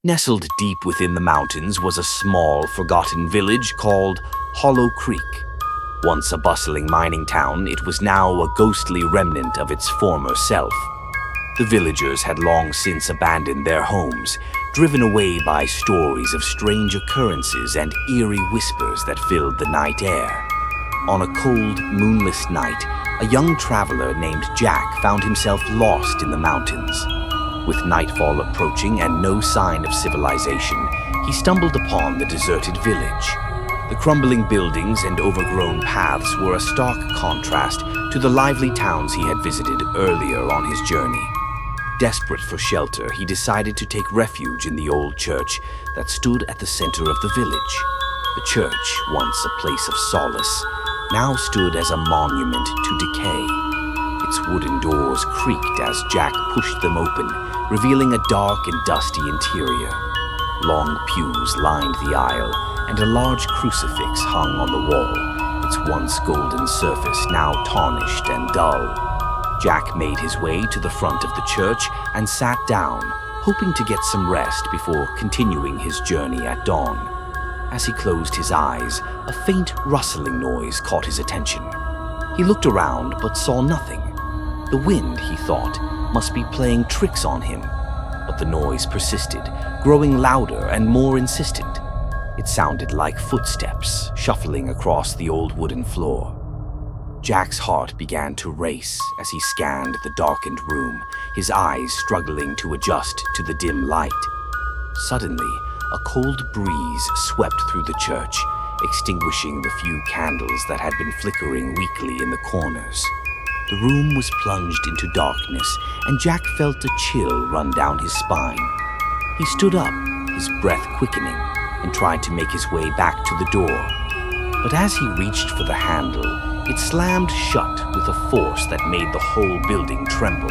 Nestled deep within the mountains was a small, forgotten village called Hollow Creek. Once a bustling mining town, it was now a ghostly remnant of its former self. The villagers had long since abandoned their homes, driven away by stories of strange occurrences and eerie whispers that filled the night air. On a cold, moonless night, a young traveler named Jack found himself lost in the mountains. With nightfall approaching and no sign of civilization, he stumbled upon the deserted village. The crumbling buildings and overgrown paths were a stark contrast to the lively towns he had visited earlier on his journey. Desperate for shelter, he decided to take refuge in the old church that stood at the center of the village. The church, once a place of solace, now stood as a monument to decay. Its wooden doors creaked as Jack pushed them open, revealing a dark and dusty interior. Long pews lined the aisle, and a large crucifix hung on the wall, its once golden surface now tarnished and dull. Jack made his way to the front of the church and sat down, hoping to get some rest before continuing his journey at dawn. As he closed his eyes, a faint rustling noise caught his attention. He looked around but saw nothing. The wind, he thought, must be playing tricks on him. But the noise persisted, growing louder and more insistent. It sounded like footsteps shuffling across the old wooden floor. Jack's heart began to race as he scanned the darkened room, his eyes struggling to adjust to the dim light. Suddenly, a cold breeze swept through the church, extinguishing the few candles that had been flickering weakly in the corners. The room was plunged into darkness, and Jack felt a chill run down his spine. He stood up, his breath quickening, and tried to make his way back to the door. But as he reached for the handle, it slammed shut with a force that made the whole building tremble.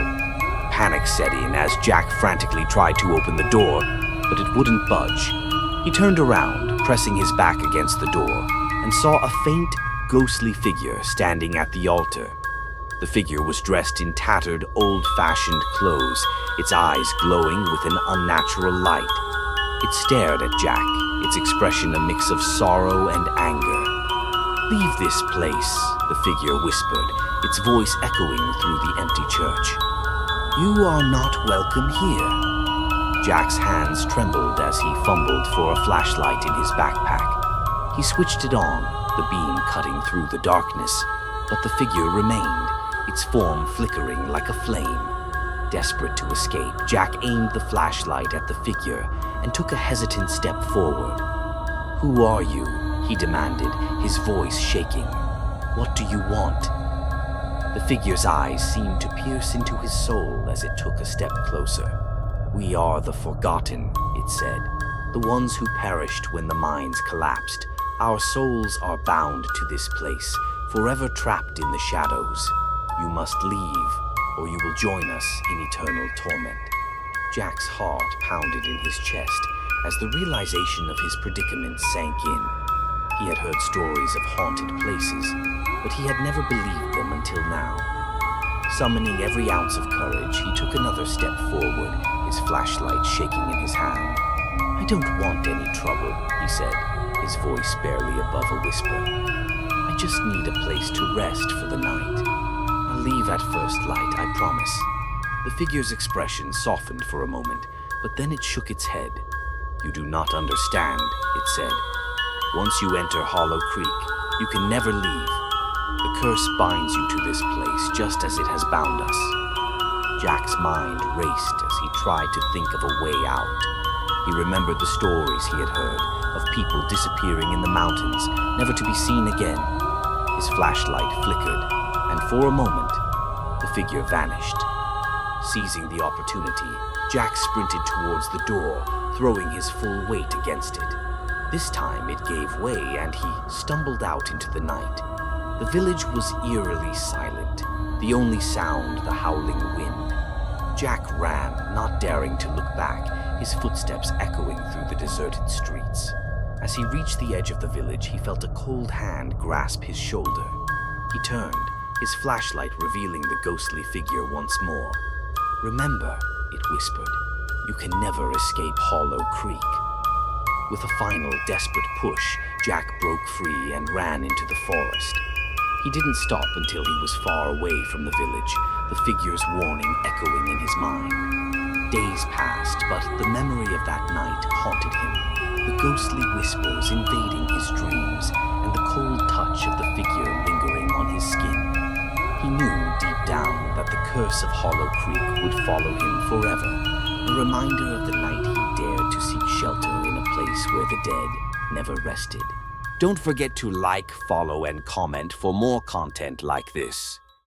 Panic set in as Jack frantically tried to open the door, but it wouldn't budge. He turned around, pressing his back against the door, and saw a faint, ghostly figure standing at the altar. The figure was dressed in tattered, old-fashioned clothes, its eyes glowing with an unnatural light. It stared at Jack, its expression a mix of sorrow and anger. "Leave this place," the figure whispered, its voice echoing through the empty church. "You are not welcome here." Jack's hands trembled as he fumbled for a flashlight in his backpack. He switched it on, the beam cutting through the darkness, but the figure remained, its form flickering like a flame. Desperate to escape, Jack aimed the flashlight at the figure and took a hesitant step forward. "Who are you?" he demanded, his voice shaking. "What do you want?" The figure's eyes seemed to pierce into his soul as it took a step closer. "We are the forgotten," it said, "the ones who perished when the mines collapsed. Our souls are bound to this place, forever trapped in the shadows. You must leave, or you will join us in eternal torment." Jack's heart pounded in his chest as the realization of his predicament sank in. He had heard stories of haunted places, but he had never believed them until now. Summoning every ounce of courage, he took another step forward, his flashlight shaking in his hand. "I don't want any trouble," he said, his voice barely above a whisper. "I just need a place to rest for the night. I'll leave at first light, I promise." The figure's expression softened for a moment, but then it shook its head. "You do not understand," it said. "Once you enter Hollow Creek, you can never leave. The curse binds you to this place just as it has bound us." Jack's mind raced as he tried to think of a way out. He remembered the stories he had heard of people disappearing in the mountains, never to be seen again. His flashlight flickered, and for a moment, the figure vanished. Seizing the opportunity, Jack sprinted towards the door, throwing his full weight against it. This time it gave way and he stumbled out into the night. The village was eerily silent, the only sound the howling wind. Jack ran, not daring to look back, his footsteps echoing through the deserted streets. As he reached the edge of the village, he felt a cold hand grasp his shoulder. He turned, his flashlight revealing the ghostly figure once more. "Remember," it whispered, You can never escape Hollow Creek. With a final desperate push, Jack broke free and ran into the forest. He didn't stop until he was far away from the village, the figure's warning echoing in his mind. Days passed, but the memory of that night haunted him, the ghostly whispers invading his dreams, and the cold touch of the figure lingering on his skin. He knew deep down that the curse of Hollow Creek would follow him forever, a reminder of the night he dared to seek shelter in a place where the dead never rested. Don't forget to like, follow, and comment for more content like this.